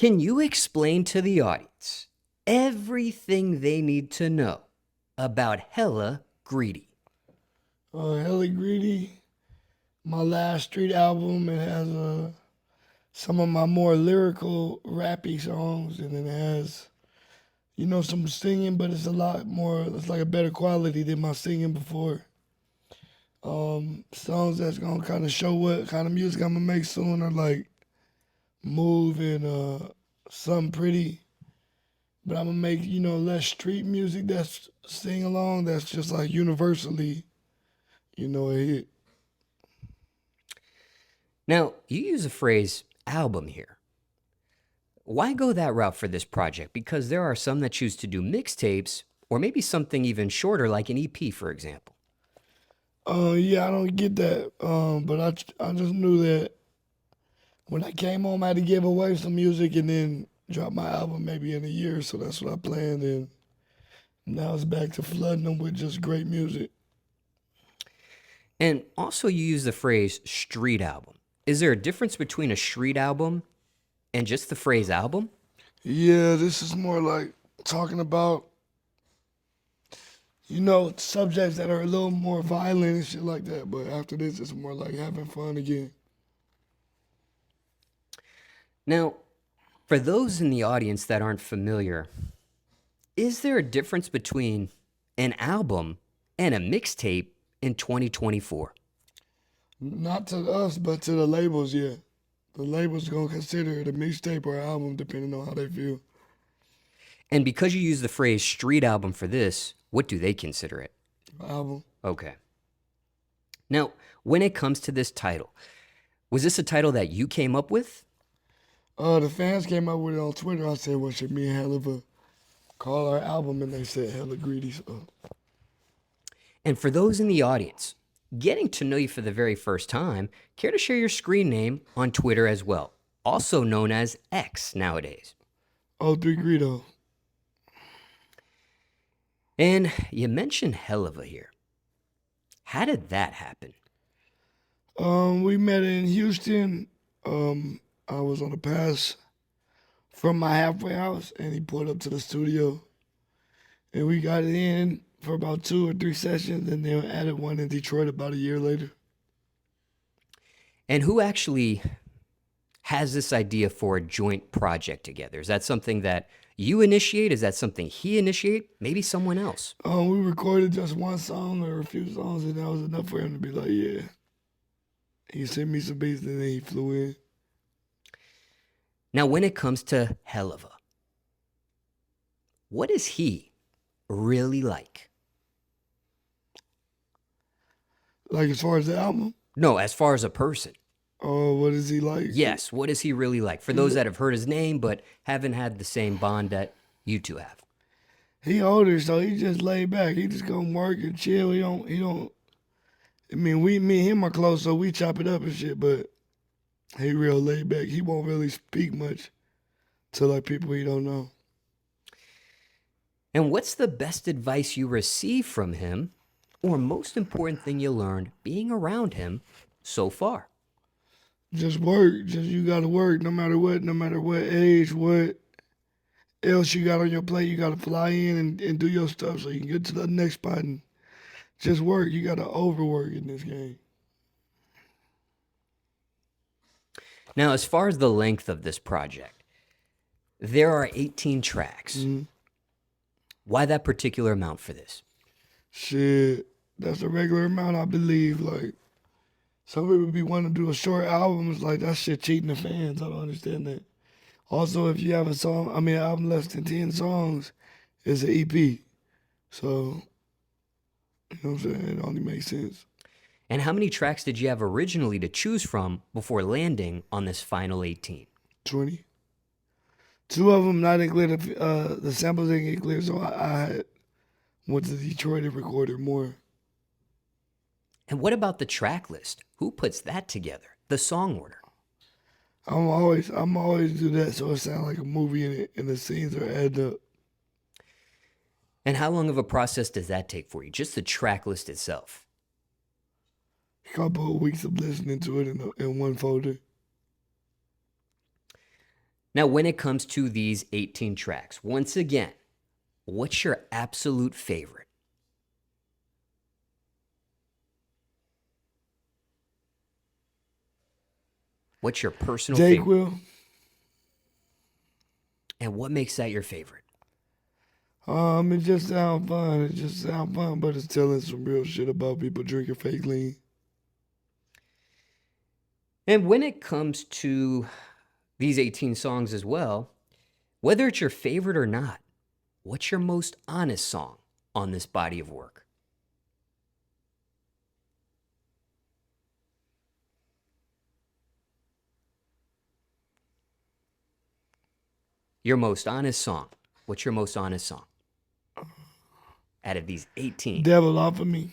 Can you explain to the audience everything they need to know about Hella Greedy? Hella Greedy, my last street album. It has some of my more lyrical, rappy songs, and it has, some singing, but it's a lot more. It's like a better quality than my singing before. Songs that's gonna kind of show what kind of music I'm gonna make soon are like Move and Something Pretty. But I'm gonna make, less street music that's sing along, that's just like universally, a hit. Now, you use the phrase album here. Why go that route for this project? Because there are some that choose to do mixtapes or maybe something even shorter like an EP, for example. Yeah, I don't get that. But I just knew that when I came home, I had to give away some music and then drop my album maybe in a year. So that's what I planned. And now it's back to flooding them with just great music. And also, you use the phrase street album. Is there a difference between a street album and just the phrase album? Yeah, this is more like talking about, subjects that are a little more violent and shit like that. But after this, it's more like having fun again. Now, for those in the audience that aren't familiar, is there a difference between an album and a mixtape in 2024? Not to us, but to the labels, yeah. The labels gonna consider it a mixtape or album depending on how they feel. And because you use the phrase street album for this, what do they consider it? Album. Okay. Now, when it comes to this title, was this a title that you came up with? The fans came up with it on Twitter. I said, "What should me and Helluva call our album?" And they said, "Hella Greedy." So. And for those in the audience getting to know you for the very first time, care to share your screen name on Twitter as well, also known as X nowadays? O3 Greedo. And you mentioned Helluva here. How did that happen? We met in Houston. I was on a pass from my halfway house, and he pulled up to the studio, and we got it in for about 2 or 3 sessions, and then added one in Detroit about a year later. And who actually has this idea for a joint project together? Is that something that you initiate? Is that something he initiate? Maybe someone else? We recorded just one song or a few songs, and that was enough for him to be like, yeah. He sent me some beats, and then he flew in. Now, when it comes to Helluva, what is he really like? Like as far as the album? No, as far as a person. Oh, what is he like? Yes, what is he really like? For those that have heard his name but haven't had the same bond that you two have. He older, so he just laid back. He just gonna work and chill. He don't. I mean, me and him are close, so we chop it up and shit. But he real laid back. He won't really speak much to like people he don't know. And what's the best advice you received from him, or most important thing you learned being around him so far? Just work. Just you gotta work, no matter what age, what else you got on your plate. You gotta fly in and do your stuff so you can get to the next spot and just work. You gotta overwork in this game. Now, as far as the length of this project, there are 18 tracks. Mm-hmm. Why that particular amount for this? Shit, that's the regular amount, I believe. Like, some people be wanting to do a short album. It's like, that shit cheating the fans. I don't understand that. Also, if you have an album less than 10 songs, it's an EP. So, you know what I'm saying? It only makes sense. And how many tracks did you have originally to choose from before landing on this final 18? 20. 2 of them not included. The samples didn't get clear, so I went to Detroit and recorded more. And what about the track list? Who puts that together? The song order? I'm always do that so it sounds like a movie and the scenes are added up. And how long of a process does that take for you? Just the track list itself? A couple of weeks of listening to it in one folder. Now, when it comes to these 18 tracks, once again, what's your absolute favorite? What's your personal favorite? Will. And what makes that your favorite? It just sound fun. It just sound fun, but it's telling some real shit about people drinking fake lean. And when it comes to these 18 songs as well, whether it's your favorite or not, what's your most honest song on this body of work? Your most honest song. What's your most honest song out of these 18? Devil Off of Me.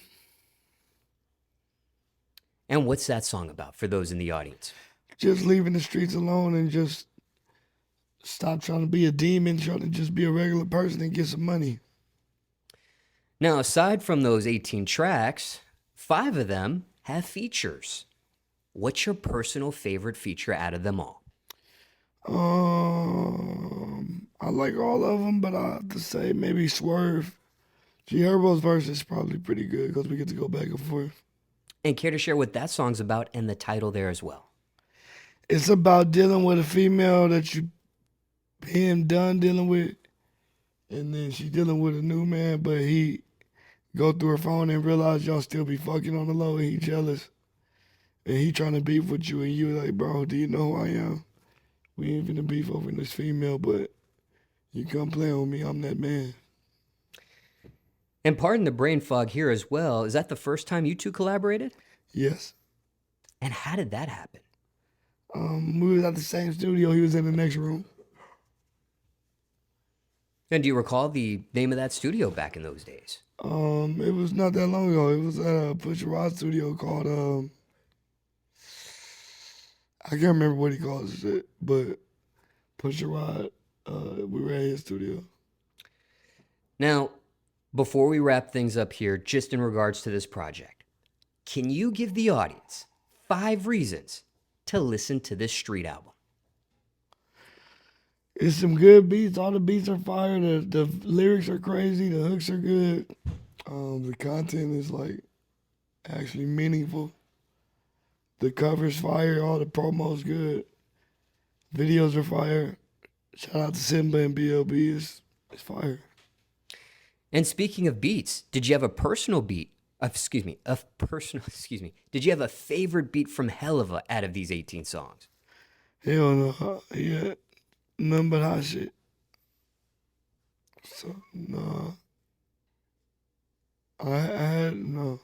And what's that song about for those in the audience? Just leaving the streets alone and just stop trying to be a demon, trying to just be a regular person and get some money. Now, aside from those 18 tracks, 5 of them have features. What's your personal favorite feature out of them all? I like all of them, but I have to say maybe Swerve. Herbo's verse is probably pretty good because we get to go back and forth. And care to share what that song's about and the title there as well? It's about dealing with a female that you been done dealing with, and then she dealing with a new man, but he go through her phone and realize y'all still be fucking on the low, and he jealous, and he trying to beef with you, and you like, bro, do you know who I am? We ain't finna beef over this female, but you come play with me, I'm that man. And pardon the brain fog here as well. Is that the first time you two collaborated? Yes. And how did that happen? We was at the same studio. He was in the next room. And do you recall the name of that studio back in those days? It was not that long ago. It was at a Pusha Rod studio called I can't remember what he calls it, but Pusha Rod. We were at his studio. Now, before we wrap things up here, just in regards to this project, can you give the audience 5 reasons to listen to this street album? It's some good beats. All the beats are fire. The lyrics are crazy. The hooks are good. The content is like actually meaningful. The cover's fire. All the promos good. Videos are fire. Shout out to Simba and BLB. It's fire. And speaking of beats, did you have a personal beat? Did you have a favorite beat from Helluva out of these 18 songs? Hell no. Yeah. Nothing but hot shit. So, no. I had, no.